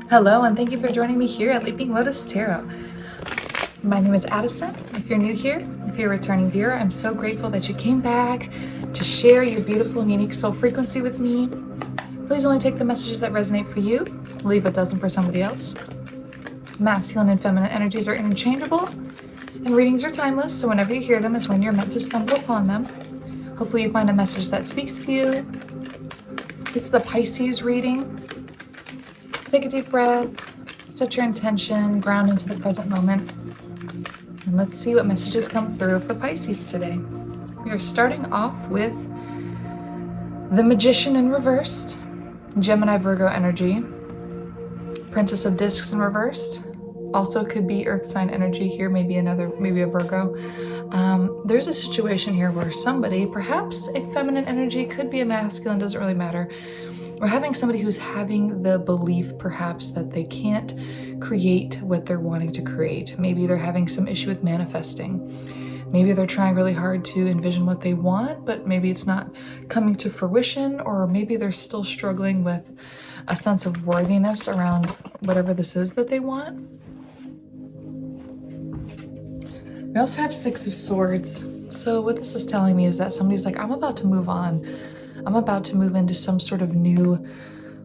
Hello, and thank you for joining me here at Leaping Lotus Tarot. My name is Addison. If you're new here, if you're a returning viewer, I'm so grateful that you came back to share your beautiful and unique soul frequency with me. Please only take the messages that resonate for you. Leave a dozen for somebody else. Masculine and feminine energies are interchangeable, and readings are timeless, so whenever you hear them is when you're meant to stumble upon them. Hopefully you find a message that speaks to you. This is a Pisces reading. Take a deep breath, set your intention, ground into the present moment, and let's see what messages come through for Pisces today. We are starting off with the Magician in reversed, Gemini Virgo energy, Princess of Discs in reversed, also could be Earth sign energy here, maybe a Virgo. There's a situation here where somebody, perhaps a feminine energy, could be a masculine, doesn't really matter. We're having somebody who's having the belief perhaps that they can't create what they're wanting to create. Maybe they're having some issue with manifesting. Maybe they're trying really hard to envision what they want, but maybe it's not coming to fruition, or maybe they're still struggling with a sense of worthiness around whatever this is that they want. We also have Six of Swords. So what this is telling me is that somebody's like, I'm about to move on. I'm about to move into some sort of new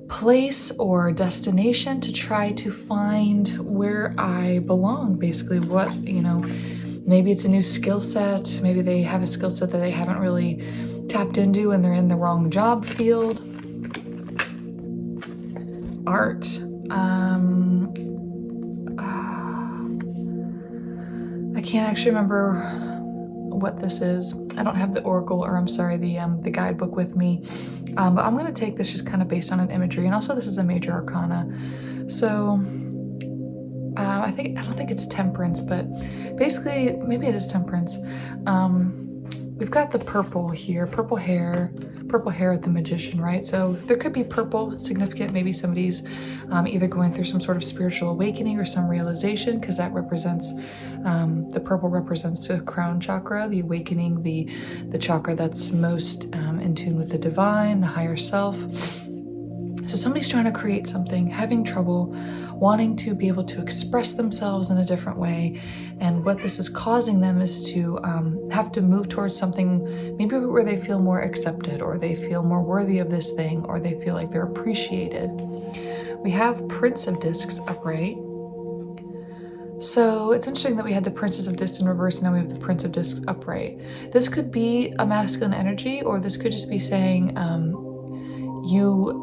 place or destination to try to find where I belong, basically. What, maybe it's a new skill set. Maybe they have a skill set that they haven't really tapped into and they're in the wrong job field. Art. I can't actually remember what this is. I don't have the oracle, or I'm sorry, the guidebook with me, but I'm going to take this just kind of based on an imagery, and also this is a major arcana, so I don't think it's temperance, but basically maybe it is temperance. We've got the purple here, purple hair with the Magician, right? So there could be purple significant. Maybe somebody's either going through some sort of spiritual awakening or some realization, because that represents, the purple represents the crown chakra, the awakening, the chakra that's most in tune with the divine, the higher self. So somebody's trying to create something, having trouble, wanting to be able to express themselves in a different way. And what this is causing them is to have to move towards something maybe where they feel more accepted, or they feel more worthy of this thing, or they feel like they're appreciated. We have Prince of Discs upright. So it's interesting that we had the Princess of Discs in reverse, and now we have the Prince of Discs upright. This could be a masculine energy, or this could just be saying you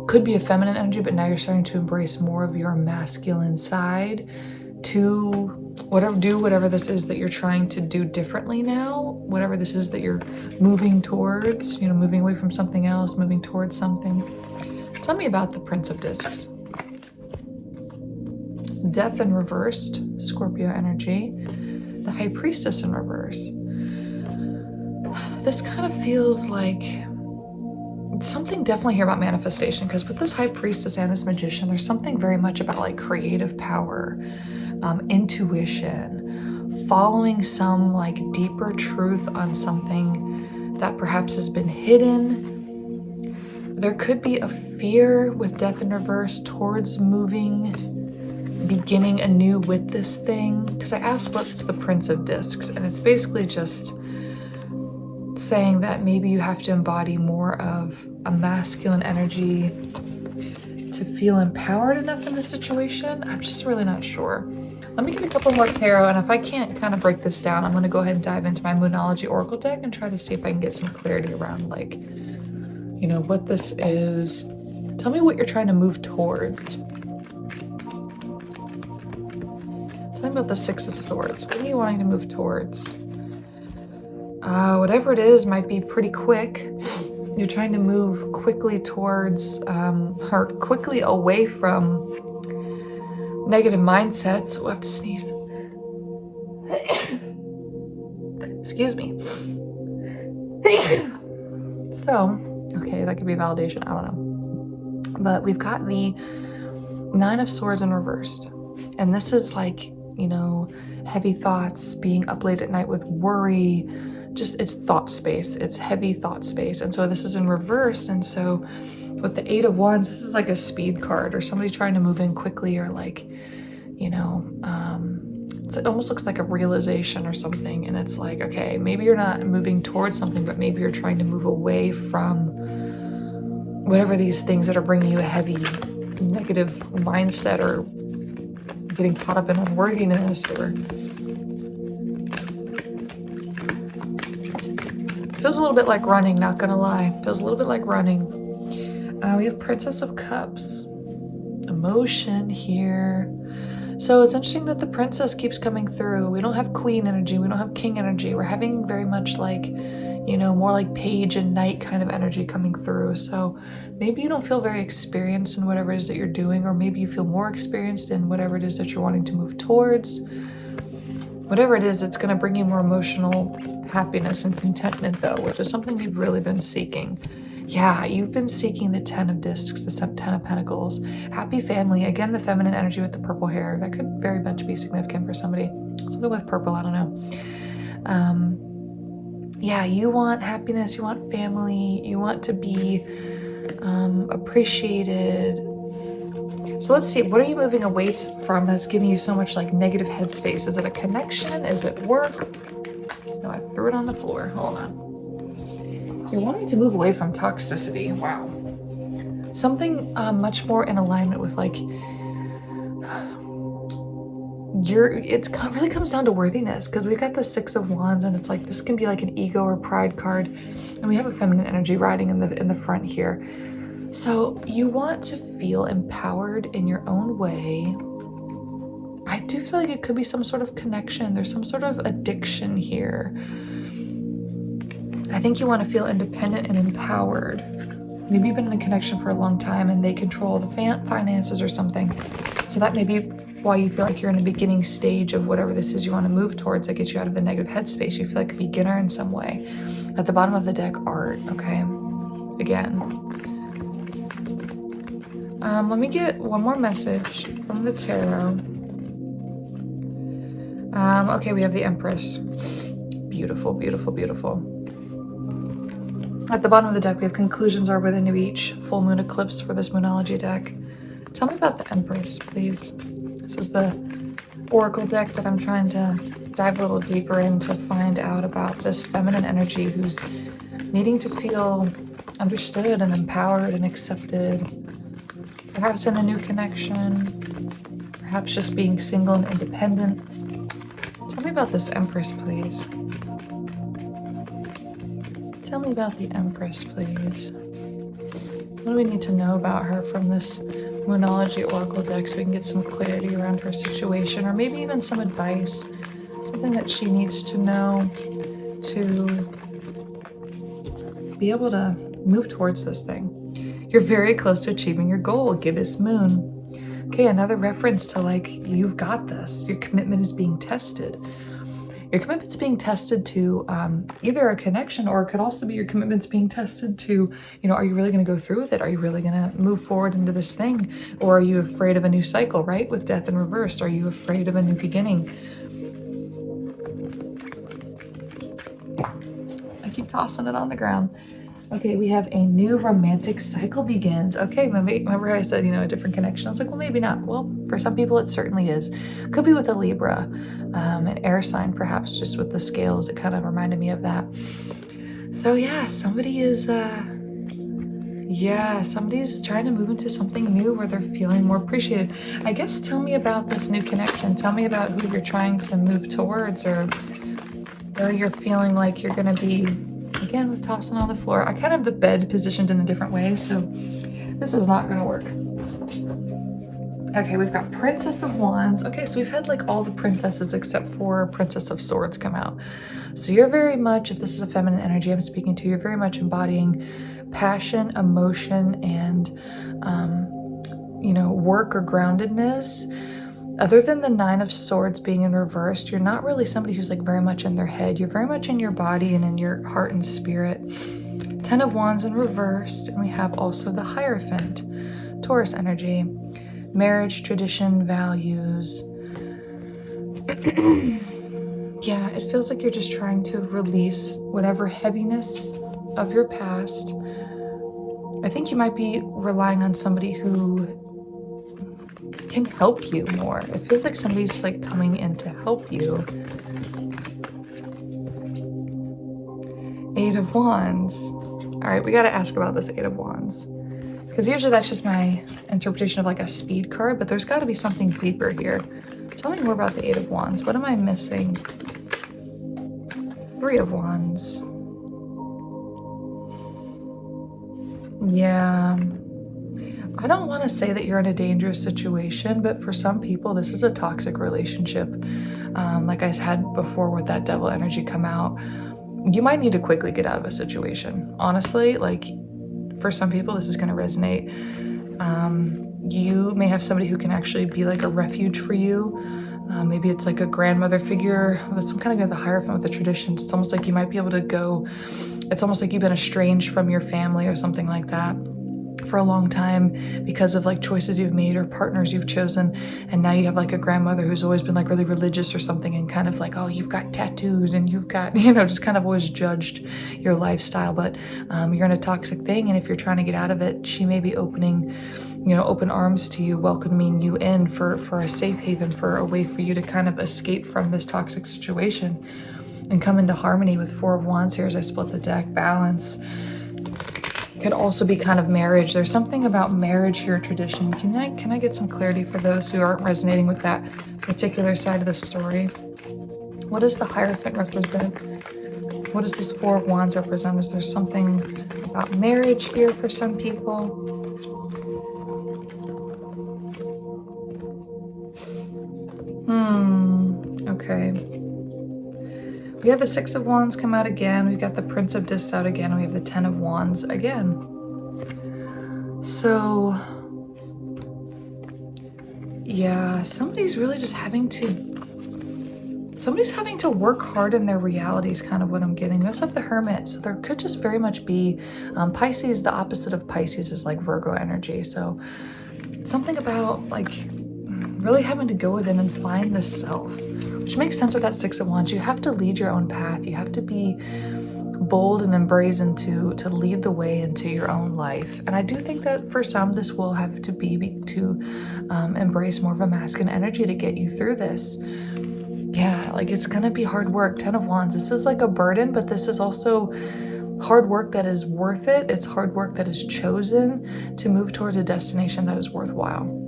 could be a feminine energy, but now you're starting to embrace more of your masculine side to do whatever this is that you're trying to do differently now, whatever this is that you're moving towards, moving away from something else, moving towards something. Tell me about the Prince of Discs. Death in reversed, Scorpio energy. The High Priestess in reverse. This kind of feels like something definitely here about manifestation, because with this High Priestess and this Magician, there's something very much about like creative power, intuition, following some like deeper truth on something that perhaps has been hidden. There could be a fear with Death in reverse towards beginning anew with this thing, because I asked what's the Prince of Discs, and it's basically just saying that maybe you have to embody more of a masculine energy to feel empowered enough in this situation. I'm just really not sure. Let me get a couple more tarot, and if I can't kind of break this down, I'm going to go ahead and dive into my Moonology oracle deck and try to see if I can get some clarity around, like, what this is. Tell me what you're trying to move towards. Tell me about the Six of Swords. What are you wanting to move towards? Whatever it is might be pretty quick. You're trying to move quickly towards, or quickly away from negative mindsets. We'll have to sneeze. Excuse me. So, okay, that could be validation. I don't know. But we've got the Nine of Swords in reversed. And this is like, heavy thoughts, being up late at night with worry, just it's thought space, it's heavy thought space. And so this is in reverse, and so With the Eight of Wands, this is like a speed card or somebody trying to move in quickly, or like, you know, it almost looks like a realization or something. And it's like, okay, maybe you're not moving towards something, but maybe you're trying to move away from whatever these things that are bringing you a heavy negative mindset, or getting caught up in unworthiness, or feels a little bit like running, not gonna lie. Feels a little bit like running. We have Princess of Cups. Emotion here. So it's interesting that the princess keeps coming through. We don't have queen energy. We don't have king energy. We're having very much like, you know, more like page and knight kind of energy coming through. So maybe you don't feel very experienced in whatever it is that you're doing, or maybe you feel more experienced in whatever it is that you're wanting to move towards. Whatever it is, it's going to bring you more emotional happiness and contentment, though, which is something you've really been seeking. Yeah, you've been seeking the 10 of discs, the 10 of pentacles. Happy family. Again, the feminine energy with the purple hair. That could very much be significant for somebody. Something with purple, I don't know. Yeah, you want happiness, you want family, you want to be appreciated. So let's see, what are you moving away from that's giving you so much like negative headspace? Is it a connection? Is it work? No, I threw it on the floor. Hold on. You're wanting to move away from toxicity. Wow. Something much more in alignment with like it really comes down to worthiness, because we've got the Six of Wands, and it's like this can be like an ego or pride card, and we have a feminine energy riding in the front here. So you want to feel empowered in your own way. I do feel like it could be some sort of connection. There's some sort of addiction here. I think you want to feel independent and empowered. Maybe you've been in a connection for a long time and they control the finances or something. So that may be why you feel like you're in a beginning stage of whatever this is you want to move towards that gets you out of the negative headspace. You feel like a beginner in some way. At the bottom of the deck, art, okay? Again. Let me get one more message from the tarot. Okay, we have the Empress. Beautiful, beautiful, beautiful. At the bottom of the deck, we have conclusions are within each full moon eclipse for this Moonology deck. Tell me about the Empress, please. This is the Oracle deck that I'm trying to dive a little deeper in to find out about this feminine energy who's needing to feel understood and empowered and accepted. Perhaps in a new connection. Perhaps just being single and independent. Tell me about this Empress, please. Tell me about the Empress, please. What do we need to know about her from this Moonology Oracle deck so we can get some clarity around her situation, or maybe even some advice, something that she needs to know to be able to move towards this thing. You're very close to achieving your goal, Gibbous Moon. Okay, another reference to like, you've got this. Your commitment is being tested. Your commitment's being tested to either a connection, or it could also be your commitment's being tested to, you know, are you really going to go through with it? Are you really going to move forward into this thing? Or are you afraid of a new cycle, right? With death in reversed, are you afraid of a new beginning? I keep tossing it on the ground. Okay, we have a new romantic cycle begins. Okay, remember I said, you know, a different connection. I was like, well, maybe not. Well, for some people it certainly is. Could be with a Libra, an air sign, perhaps just with the scales. It kind of reminded me of that. So yeah, somebody's trying to move into something new where they're feeling more appreciated. I guess tell me about this new connection. Tell me about who you're trying to move towards, or you're feeling like you're going to be. Again, with tossing on the floor. I kind of have the bed positioned in a different way, so this is not going to work. Okay, we've got Princess of Wands. Okay, so we've had like all the princesses except for Princess of Swords come out. So you're very much, if this is a feminine energy I'm speaking to, you're very much embodying passion, emotion, and, you know, work or groundedness. Other than the Nine of Swords being in reversed, you're not really somebody who's like very much in their head. You're very much in your body and in your heart and spirit. 10 of Wands in reversed, and we have also the Hierophant, Taurus energy, marriage, tradition, values. Yeah, it feels like you're just trying to release whatever heaviness of your past I think you might be relying on somebody who can help you more. It feels like somebody's like coming in to help you. 8 of Wands. All right, we got to ask about this 8 of Wands. Because usually that's just my interpretation of like a speed card, but there's got to be something deeper here. Tell me more about the 8 of Wands. What am I missing? 3 of Wands. Yeah. I don't want to say that you're in a dangerous situation, but for some people, this is a toxic relationship. Like I had before with that devil energy come out, you might need to quickly get out of a situation. Honestly, like for some people, this is going to resonate. You may have somebody who can actually be like a refuge for you. Maybe it's like a grandmother figure with some kind of the Hierophant with the traditions. It's almost like you might be able to go, it's almost like you've been estranged from your family or something like that for a long time because of like choices you've made or partners you've chosen, and now you have like a grandmother who's always been like really religious or something and kind of like, oh, you've got tattoos and you've got, you know, just kind of always judged your lifestyle, but you're in a toxic thing, and if you're trying to get out of it, she may be opening, you know, open arms to you, welcoming you in for a safe haven, for a way for you to kind of escape from this toxic situation and come into harmony with 4 of Wands here as I split the deck. Balance could also be kind of marriage. There's something about marriage here, tradition. Can I get some clarity for those who aren't resonating with that particular side of the story? What does the Hierophant represent? What does this 4 of Wands represent? Is there something about marriage here for some people? Okay. We have the 6 of Wands come out again. We've got the Prince of Discs out again. We have the 10 of Wands again. So, yeah, somebody's really just having to work hard in their realities, kind of what I'm getting. We also have the Hermit. So there could just very much be Pisces. The opposite of Pisces is like Virgo energy. So something about like really having to go within and find the self, which makes sense with that 6 of Wands. You have to lead your own path. You have to be bold and brazen to lead the way into your own life. And I do think that for some, this will have to be to embrace more of a masculine energy to get you through this. Yeah, like it's gonna be hard work. 10 of Wands. This is like a burden, but this is also hard work that is worth it. It's hard work that is chosen to move towards a destination that is worthwhile.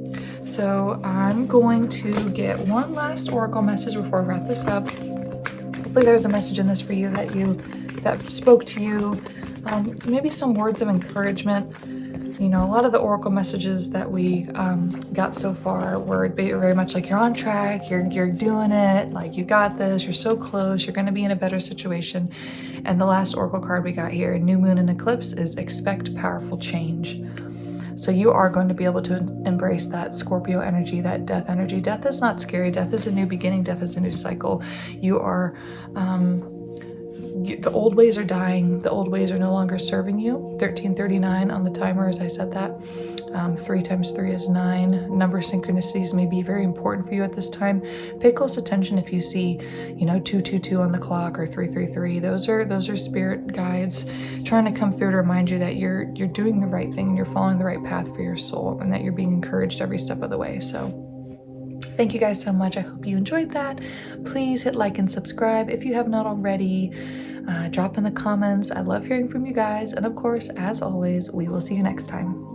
So I'm going to get one last oracle message before I wrap this up. Hopefully there's a message in this for you that spoke to you. Maybe some words of encouragement. You know, a lot of the oracle messages that we got so far were very much like, you're on track, you're doing it, like you got this, you're so close, you're going to be in a better situation. And the last oracle card we got here, New Moon and Eclipse, is expect powerful change. So you are going to be able to embrace that Scorpio energy, that death energy. Death is not scary. Death is a new beginning. Death is a new cycle. You are, the old ways are dying. The old ways are no longer serving you. 1339 on the timer as I said that. 3 times 3 is 9. Number synchronicities may be very important for you at this time. Pay close attention if you see, you know, 222 on the clock or 333. Those are spirit guides trying to come through to remind you that you're doing the right thing and you're following the right path for your soul, and that you're being encouraged every step of the way. So thank you guys so much. I hope you enjoyed that. Please hit like and subscribe if you have not already. Drop in the comments. I love hearing from you guys. And of course, as always, we will see you next time.